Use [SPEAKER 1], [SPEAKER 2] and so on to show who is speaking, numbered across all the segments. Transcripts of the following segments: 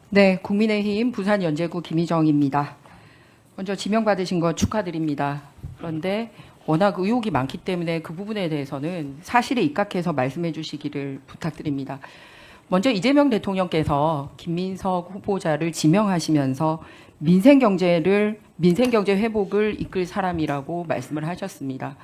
[SPEAKER 1] 네, 국민의힘 부산 연제구 김희정입니다. 먼저 지명받으신 거 축하드립니다. 그런데 워낙 의혹이 많기 때문에 그 부분에 대해서는 사실에 입각해서 말씀해 주시기를 부탁드립니다. 먼저 이재명 대통령께서 김민석 후보자를 지명하시면서 민생경제 회복을 이끌 사람이라고 말씀을 하셨습니다.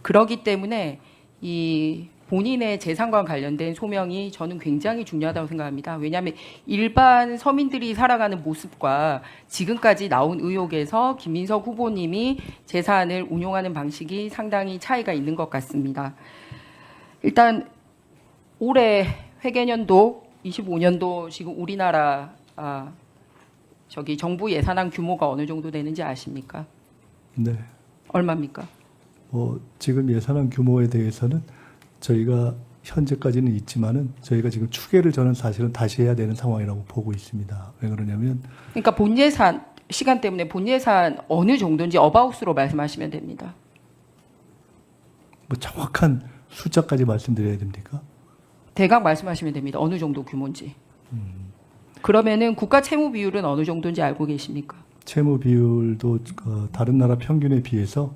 [SPEAKER 1] 그렇기 때문에 이 본인의 재산과 관련된 소명이 저는 굉장히 중요하다고 생각합니다. 왜냐하면 일반 서민들이 살아가는 모습과 지금까지 나온 의혹에서 김민석 후보님이 재산을 운용하는 방식이 상당히 차이가 있는 것 같습니다. 일단 올해 회계년도 25년도 지금 우리나라 정부 예산안 규모가 어느 정도 되는지 아십니까?
[SPEAKER 2] 네.
[SPEAKER 1] 얼마입니까?
[SPEAKER 2] 지금 예산안 규모에 대해서는 저희가 현재까지는 있지만은 저희가 지금 추계를 저는 사실은 다시 해야 되는 상황이라고 보고 있습니다. 왜 그러냐면
[SPEAKER 1] 그러니까 본 예산 시간 때문에 본 예산 어느 정도인지 어바웃으로 말씀하시면 됩니다.
[SPEAKER 2] 뭐 정확한 숫자까지 말씀드려야 됩니까?
[SPEAKER 1] 대강 말씀하시면 됩니다. 어느 정도 규모인지. 그러면은 국가 채무 비율은 어느 정도인지 알고 계십니까?
[SPEAKER 2] 채무 비율도 다른 나라 평균에 비해서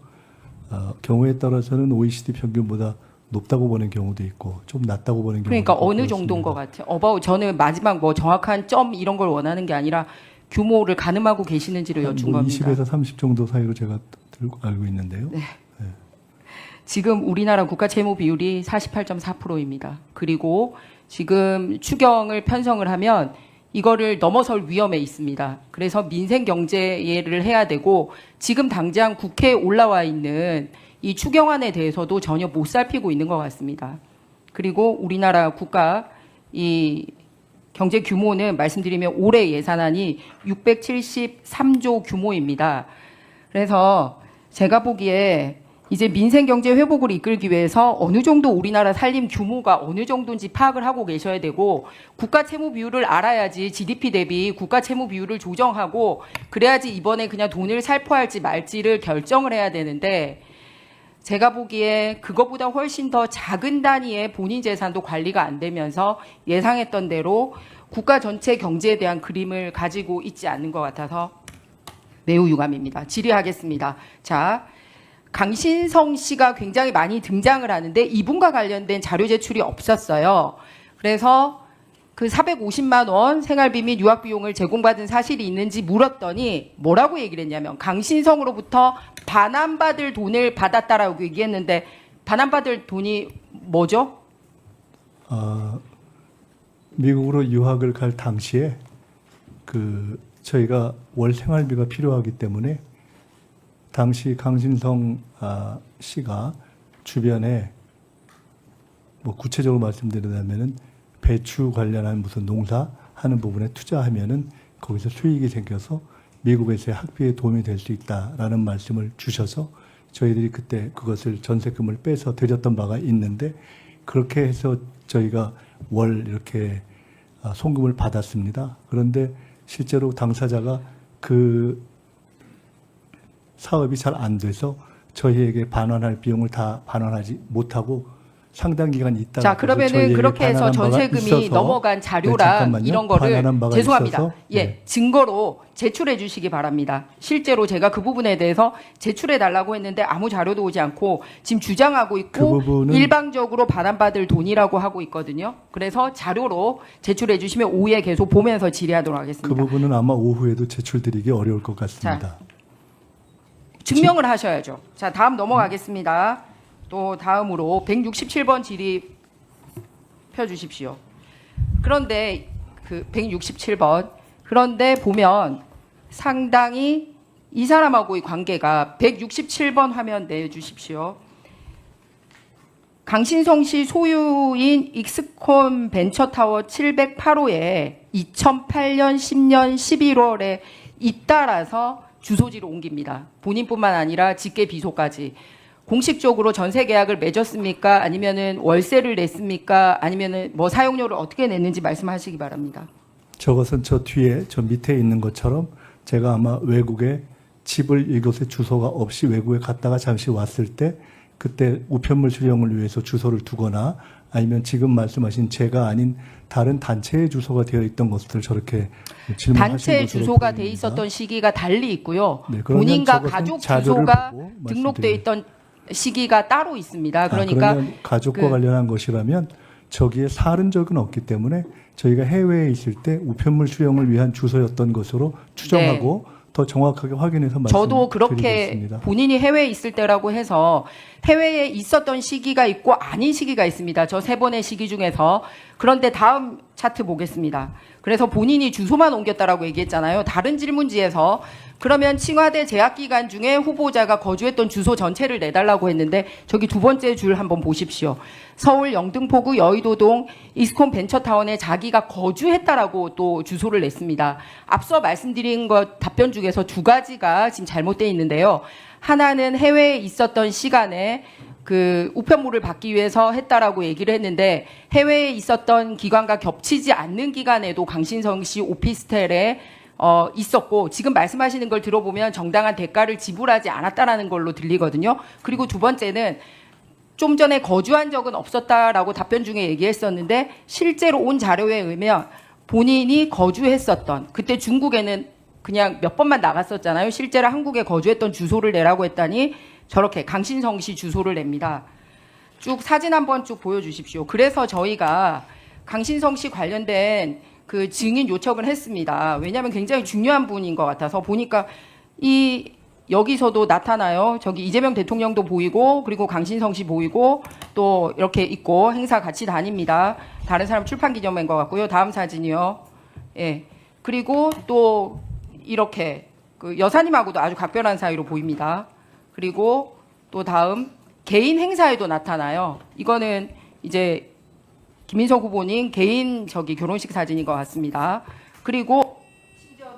[SPEAKER 2] 경우에 따라서는 OECD 평균보다 높다고 보는 경우도 있고 좀 낮다고 보는 경우도
[SPEAKER 1] 그러니까
[SPEAKER 2] 있고
[SPEAKER 1] 어느
[SPEAKER 2] 그렇습니다.
[SPEAKER 1] 정도인 것 같아요. 어바웃 저는 마지막 뭐 정확한 점 이런 걸 원하는 게 아니라 규모를 가늠하고 계시는지를 여쭌 겁니다.
[SPEAKER 2] 20에서 30 정도 사이로 제가 알고 있는데요.
[SPEAKER 1] 네. 지금 우리나라 국가 채무 비율이 48.4%입니다. 그리고 지금 추경을 편성을 하면 이거를 넘어설 위험에 있습니다. 그래서 민생 경제를 해야 되고 지금 당장 국회에 올라와 있는 이 추경안에 대해서도 전혀 못 살피고 있는 것 같습니다. 그리고 우리나라 국가 이 경제 규모는 말씀드리면 올해 예산안이 673조 규모입니다. 그래서 제가 보기에 이제 민생 경제 회복을 이끌기 위해서 어느 정도 우리나라 살림 규모가 어느 정도인지 파악을 하고 계셔야 되고 국가 채무 비율을 알아야지 GDP 대비 국가 채무 비율을 조정하고 그래야지 이번에 그냥 돈을 살포할지 말지를 결정을 해야 되는데 제가 보기에 그거보다 훨씬 더 작은 단위의 본인 재산도 관리가 안 되면서 예상했던 대로 국가 전체 경제에 대한 그림을 가지고 있지 않는 것 같아서 매우 유감입니다. 질의하겠습니다. 자, 강신성 씨가 굉장히 많이 등장을 하는데 이분과 관련된 자료 제출이 없었어요. 그래서 그 450만 원 생활비 및 유학 비용을 제공받은 사실이 있는지 물었더니 뭐라고 얘기를 했냐면 강신성으로부터 반환받을 돈을 받았다라고 얘기했는데 반환받을 돈이 뭐죠?
[SPEAKER 2] 미국으로 유학을 갈 당시에 저희가 월 생활비가 필요하기 때문에 당시 강신성 씨가 주변에 뭐 구체적으로 말씀드리자면은 배추 관련한 무슨 농사 하는 부분에 투자하면은 거기서 수익이 생겨서 미국에서의 학비에 도움이 될 수 있다라는 말씀을 주셔서 저희들이 그때 그것을 전세금을 빼서 드렸던 바가 있는데 그렇게 해서 저희가 월 이렇게 송금을 받았습니다. 그런데 실제로 당사자가 그 사업이 잘 안 돼서 저희에게 반환할 비용을 다 반환하지 못하고 상당 기간 있다가
[SPEAKER 1] 자, 그러면은 그렇게 해서 전세금이 넘어간 자료랑
[SPEAKER 2] 네,
[SPEAKER 1] 이런 거를 죄송합니다.
[SPEAKER 2] 있어서,
[SPEAKER 1] 예,
[SPEAKER 2] 네.
[SPEAKER 1] 증거로 제출해 주시기 바랍니다. 실제로 제가 그 부분에 대해서 제출해 달라고 했는데 아무 자료도 오지 않고 지금 주장하고 있고 일방적으로 반환받을 돈이라고 하고 있거든요. 그래서 자료로 제출해 주시면 오후에 계속 보면서 질의하도록 하겠습니다.
[SPEAKER 2] 그 부분은 아마 오후에도 제출드리기 어려울 것 같습니다.
[SPEAKER 1] 자, 증명을 하셔야죠. 자, 다음 넘어가겠습니다. 또 다음으로 167번 질의 펴주십시오. 그런데 그 167번 그런데 보면 상당히 이 사람하고의 관계가 167번 화면 내주십시오. 강신성 씨 소유인 익스콘 벤처타워 708호에 2008년 10년 11월에 잇따라서 주소지를 옮깁니다. 본인뿐만 아니라 직계 비소까지. 공식적으로 전세 계약을 맺었습니까? 아니면은 월세를 냈습니까? 아니면은 뭐 사용료를 어떻게 냈는지 말씀하시기 바랍니다.
[SPEAKER 2] 저것은 저 뒤에 저 밑에 있는 것처럼 제가 아마 외국에 집을 이곳에 주소가 없이 외국에 갔다가 잠시 왔을 때 그때 우편물 수령을 위해서 주소를 두거나 아니면 지금 말씀하신 제가 아닌 다른 단체의 주소가 되어 있던 것을 저렇게 질문하신
[SPEAKER 1] 단체
[SPEAKER 2] 것으로
[SPEAKER 1] 주소가 돼
[SPEAKER 2] 보입니다.
[SPEAKER 1] 있었던 시기가 달리 있고요.
[SPEAKER 2] 네, 그러면
[SPEAKER 1] 본인과
[SPEAKER 2] 저것은
[SPEAKER 1] 가족
[SPEAKER 2] 자료를
[SPEAKER 1] 주소가
[SPEAKER 2] 보고
[SPEAKER 1] 등록돼 있던 시기가 따로 있습니다. 그러니까
[SPEAKER 2] 그러면 가족과
[SPEAKER 1] 그-
[SPEAKER 2] 관련한 것이라면 저기에 사른 적은 없기 때문에 저희가 해외에 있을 때 우편물 수령을 위한 주소였던 것으로 추정하고 더 정확하게 확인해서
[SPEAKER 1] 저도 그렇게
[SPEAKER 2] 말씀드리겠습니다.
[SPEAKER 1] 본인이 해외에 있을 때라고 해서 해외에 있었던 시기가 있고 아닌 시기가 있습니다. 저 세 번의 시기 중에서. 그런데 다음 차트 보겠습니다. 그래서 본인이 주소만 옮겼다라고 얘기했잖아요. 다른 질문지에서 그러면 칭화대 재학 기간 중에 후보자가 거주했던 주소 전체를 내달라고 했는데 저기 두 번째 줄 한번 보십시오. 서울 영등포구 여의도동 이스콘 벤처타운에 자기가 거주했다라고 또 주소를 냈습니다. 앞서 말씀드린 것 답변 중에서 두 가지가 지금 잘못되어 있는데요. 하나는 해외에 있었던 시간에 그 우편물을 받기 위해서 했다라고 얘기를 했는데 해외에 있었던 기간과 겹치지 않는 기간에도 강신성 씨 오피스텔에 있었고 지금 말씀하시는 걸 들어보면 정당한 대가를 지불하지 않았다라는 걸로 들리거든요. 그리고 두 번째는 좀 전에 거주한 적은 없었다라고 답변 중에 얘기했었는데 실제로 온 자료에 의하면 본인이 거주했었던 그때 중국에는 그냥 몇 번만 나갔었잖아요. 실제로 한국에 거주했던 주소를 내라고 했더니 저렇게 강신성 씨 주소를 냅니다. 쭉 사진 한번 쭉 보여주십시오. 그래서 저희가 강신성 씨 관련된 그 증인 요청을 했습니다. 왜냐하면 굉장히 중요한 분인 것 같아서 보니까 이 여기서도 나타나요. 저기 이재명 대통령도 보이고 그리고 강신성 씨 보이고 또 이렇게 있고 행사 같이 다닙니다. 다른 사람 출판 기념회인 것 같고요. 다음 사진이요. 예. 그리고 또 이렇게 그 여사님하고도 아주 각별한 사이로 보입니다. 그리고 또 다음 개인 행사에도 나타나요. 이거는 이제 김인석 후보님 개인 저기 결혼식 사진인 것 같습니다. 그리고 심지어는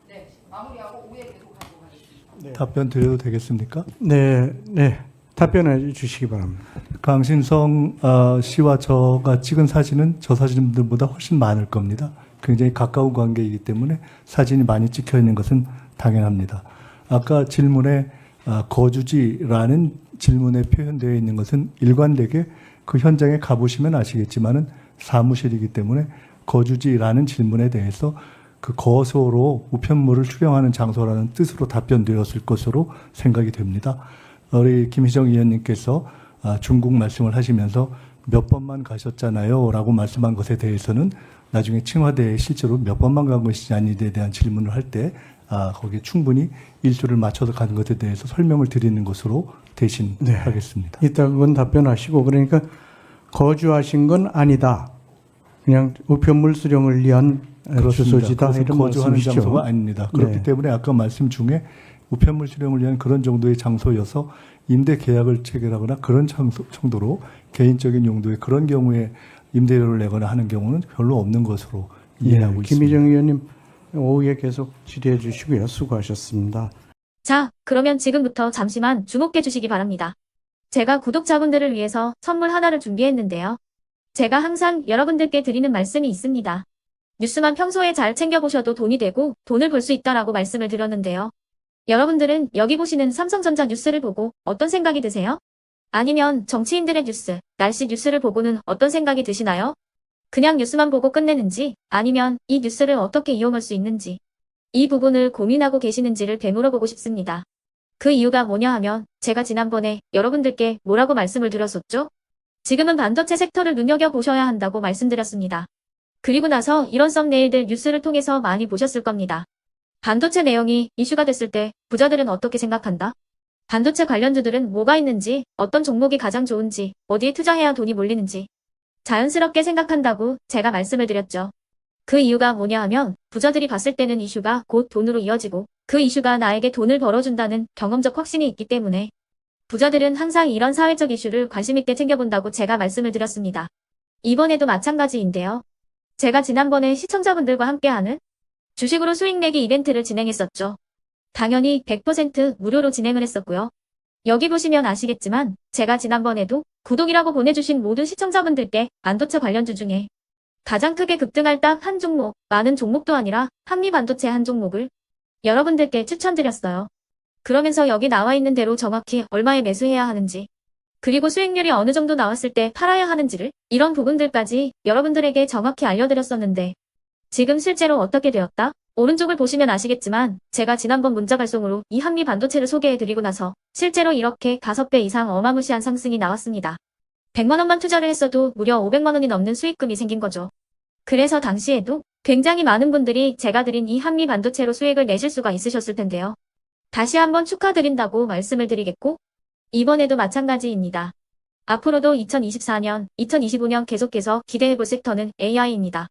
[SPEAKER 1] 네 마무리하고 오해 계속하도록 하겠습니다.
[SPEAKER 2] 답변 드려도 되겠습니까?
[SPEAKER 3] 네, 네. 답변해 주시기 바랍니다.
[SPEAKER 2] 강신성 씨와 저가 찍은 사진은 저 사진들보다 훨씬 많을 겁니다. 굉장히 가까운 관계이기 때문에 사진이 많이 찍혀 있는 것은 당연합니다. 아까 질문에 거주지라는 질문에 표현되어 있는 것은 일관되게 그 현장에 가보시면 아시겠지만은 사무실이기 때문에 거주지라는 질문에 대해서 그 거소로 우편물을 수령하는 장소라는 뜻으로 답변되었을 것으로 생각이 됩니다. 우리 김희정 의원님께서 중국 말씀을 하시면서 몇 번만 가셨잖아요 라고 말씀한 것에 대해서는 나중에 칭화대에 실제로 몇 번만 간 것이지 아니에 대한 질문을 할 때 거기에 충분히 일수를 맞춰서 간 것에 대해서 설명을 드리는 것으로 대신
[SPEAKER 3] 네.
[SPEAKER 2] 하겠습니다.
[SPEAKER 3] 이따 그건 답변하시고 그러니까 거주하신 건 아니다. 그냥 우편물 수령을 위한 주소지다
[SPEAKER 2] 그것은
[SPEAKER 3] 이런
[SPEAKER 2] 거주하는
[SPEAKER 3] 말씀이시죠.
[SPEAKER 2] 장소가 아닙니다. 그렇기
[SPEAKER 3] 네.
[SPEAKER 2] 때문에 아까 말씀 중에 우편물 수령을 위한 그런 정도의 장소여서 임대 계약을 체결하거나 그런 정도로 개인적인 용도의 그런 경우에 임대료를 내거나 하는 경우는 별로 없는 것으로 이해하고 있습니다.
[SPEAKER 3] 김희정 의원님 오후에 계속 질의해 주시고요. 수고하셨습니다.
[SPEAKER 4] 자, 그러면 지금부터 잠시만 주목해 주시기 바랍니다. 제가 구독자분들을 위해서 선물 하나를 준비했는데요. 제가 항상 여러분들께 드리는 말씀이 있습니다. 뉴스만 평소에 잘 챙겨보셔도 돈이 되고 돈을 벌 수 있다라고 말씀을 드렸는데요. 여러분들은 여기 보시는 삼성전자 뉴스를 보고 어떤 생각이 드세요? 아니면 정치인들의 뉴스, 날씨 뉴스를 보고는 어떤 생각이 드시나요? 그냥 뉴스만 보고 끝내는지 아니면 이 뉴스를 어떻게 이용할 수 있는지 이 부분을 고민하고 계시는지를 되물어보고 싶습니다. 그 이유가 뭐냐 하면 제가 지난번에 여러분들께 뭐라고 말씀을 드렸었죠? 지금은 반도체 섹터를 눈여겨보셔야 한다고 말씀드렸습니다. 그리고 나서 이런 썸네일들 뉴스를 통해서 많이 보셨을 겁니다. 반도체 내용이 이슈가 됐을 때 부자들은 어떻게 생각한다? 반도체 관련주들은 뭐가 있는지, 어떤 종목이 가장 좋은지, 어디에 투자해야 돈이 몰리는지 자연스럽게 생각한다고 제가 말씀을 드렸죠. 그 이유가 뭐냐 하면 부자들이 봤을 때는 이슈가 곧 돈으로 이어지고 그 이슈가 나에게 돈을 벌어준다는 경험적 확신이 있기 때문에 부자들은 항상 이런 사회적 이슈를 관심 있게 챙겨본다고 제가 말씀을 드렸습니다. 이번에도 마찬가지인데요. 제가 지난번에 시청자분들과 함께하는 주식으로 수익 내기 이벤트를 진행했었죠. 당연히 100% 무료로 진행을 했었고요. 여기 보시면 아시겠지만 제가 지난번에도 구독이라고 보내주신 모든 시청자분들께 반도체 관련주 중에 가장 크게 급등할 딱 한 종목, 많은 종목도 아니라 한미반도체 한 종목을 여러분들께 추천드렸어요. 그러면서 여기 나와 있는 대로 정확히 얼마에 매수해야 하는지, 그리고 수익률이 어느 정도 나왔을 때 팔아야 하는지를, 이런 부분들까지 여러분들에게 정확히 알려드렸었는데 지금 실제로 어떻게 되었다? 오른쪽을 보시면 아시겠지만 제가 지난번 문자 발송으로 이 한미 반도체를 소개해드리고 나서 실제로 이렇게 5배 이상 어마무시한 상승이 나왔습니다. 100만 원만 투자를 했어도 무려 500만 원이 넘는 수익금이 생긴 거죠. 그래서 당시에도 굉장히 많은 분들이 제가 드린 이 한미 반도체로 수익을 내실 수가 있으셨을 텐데요. 다시 한번 축하드린다고 말씀을 드리겠고, 이번에도 마찬가지입니다. 앞으로도 2024년, 2025년 계속해서 기대해볼 섹터는 AI입니다.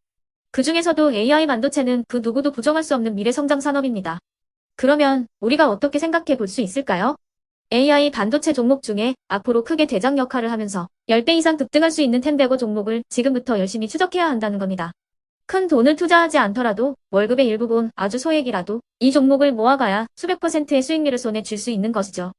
[SPEAKER 4] 그 중에서도 AI 반도체는 그 누구도 부정할 수 없는 미래 성장 산업입니다. 그러면 우리가 어떻게 생각해 볼 수 있을까요? AI 반도체 종목 중에 앞으로 크게 대장 역할을 하면서 10배 이상 급등할 수 있는 템베고 종목을 지금부터 열심히 추적해야 한다는 겁니다. 큰 돈을 투자하지 않더라도 월급의 일부분 아주 소액이라도 이 종목을 모아가야 수백 %의 수익률을 손에 쥘 수 있는 것이죠.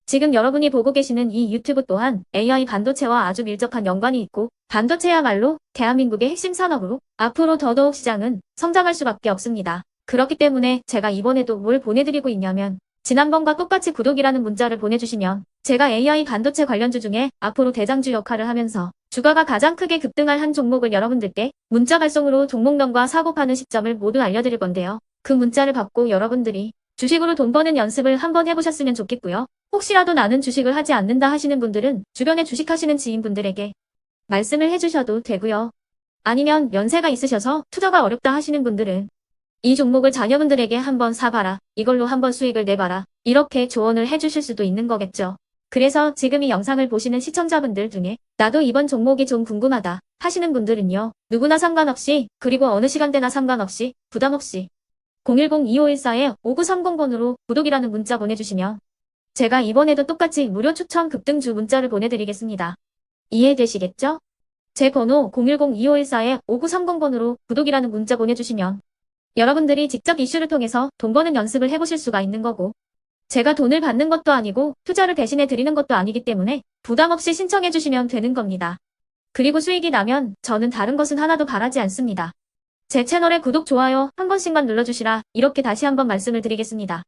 [SPEAKER 4] 지금 여러분이 보고 계시는 이 유튜브 또한 AI 반도체와 아주 밀접한 연관이 있고 반도체야말로 대한민국의 핵심 산업으로 앞으로 더더욱 시장은 성장할 수밖에 없습니다. 그렇기 때문에 제가 이번에도 뭘 보내드리고 있냐면 지난번과 똑같이 구독이라는 문자를 보내주시면 제가 AI 반도체 관련주 중에 앞으로 대장주 역할을 하면서 주가가 가장 크게 급등할 한 종목을 여러분들께 문자 발송으로 종목명과 사고 파는 시점을 모두 알려드릴 건데요. 그 문자를 받고 여러분들이 주식으로 돈 버는 연습을 한번 해보셨으면 좋겠고요. 혹시라도 나는 주식을 하지 않는다 하시는 분들은 주변에 주식하시는 지인분들에게 말씀을 해주셔도 되고요. 아니면 연세가 있으셔서 투자가 어렵다 하시는 분들은 이 종목을 자녀분들에게 한번 사봐라. 이걸로 한번 수익을 내봐라. 이렇게 조언을 해주실 수도 있는 거겠죠. 그래서 지금 이 영상을 보시는 시청자분들 중에 나도 이번 종목이 좀 궁금하다 하시는 분들은요. 누구나 상관없이 그리고 어느 시간대나 상관없이 부담 없이 010-2514-5930번으로 구독이라는 문자 보내주시면 제가 이번에도 똑같이 무료 추천 급등주 문자를 보내드리겠습니다. 이해되시겠죠? 제 번호 010-2514-5930번으로 구독이라는 문자 보내주시면 여러분들이 직접 이슈를 통해서 돈 버는 연습을 해보실 수가 있는 거고 제가 돈을 받는 것도 아니고 투자를 대신해 드리는 것도 아니기 때문에 부담 없이 신청해 주시면 되는 겁니다. 그리고 수익이 나면 저는 다른 것은 하나도 바라지 않습니다. 제 채널에 구독, 좋아요 한 번씩만 눌러주시라 이렇게 다시 한번 말씀을 드리겠습니다.